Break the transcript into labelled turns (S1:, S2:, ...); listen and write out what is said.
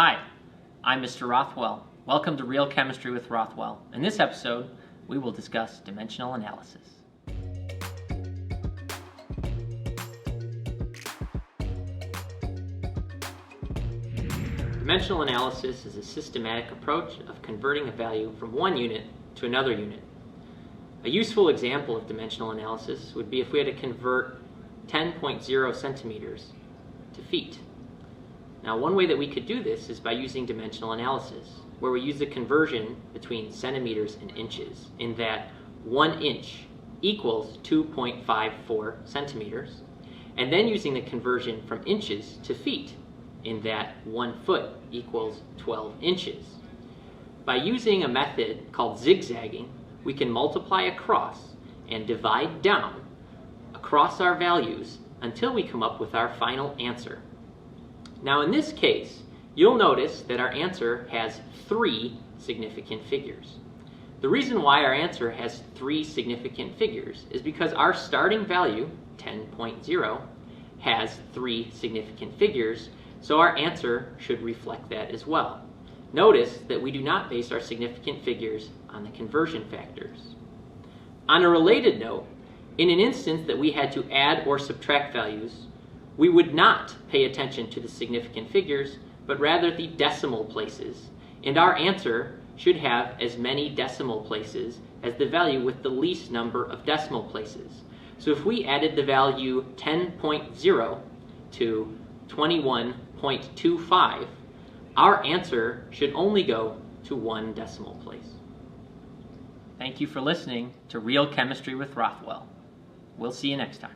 S1: Hi, I'm Mr. Rothwell. Welcome to Real Chemistry with Rothwell. In this episode, we will discuss dimensional analysis. Dimensional analysis is a systematic approach of converting a value from one unit to another unit. A useful example of dimensional analysis would be if we had to convert 10.0 centimeters to feet. Now, one way that we could do this is by using dimensional analysis, where we use the conversion between centimeters and inches, in that 1 inch equals 2.54 centimeters, and then using the conversion from inches to feet, in that 1 foot equals 12 inches. By using a method called zigzagging, we can multiply across and divide down across our values until we come up with our final answer. Now in this case, you'll notice that our answer has 3 significant figures. The reason why our answer has 3 significant figures is because our starting value, 10.0, has 3 significant figures, so our answer should reflect that as well. Notice that we do not base our significant figures on the conversion factors. On a related note, in an instance that we had to add or subtract values, we would not pay attention to the significant figures, but rather the decimal places, and our answer should have as many decimal places as the value with the least number of decimal places. So if we added the value 10.0 to 21.25, our answer should only go to 1 decimal place. Thank you for listening to Real Chemistry with Rothwell. We'll see you next time.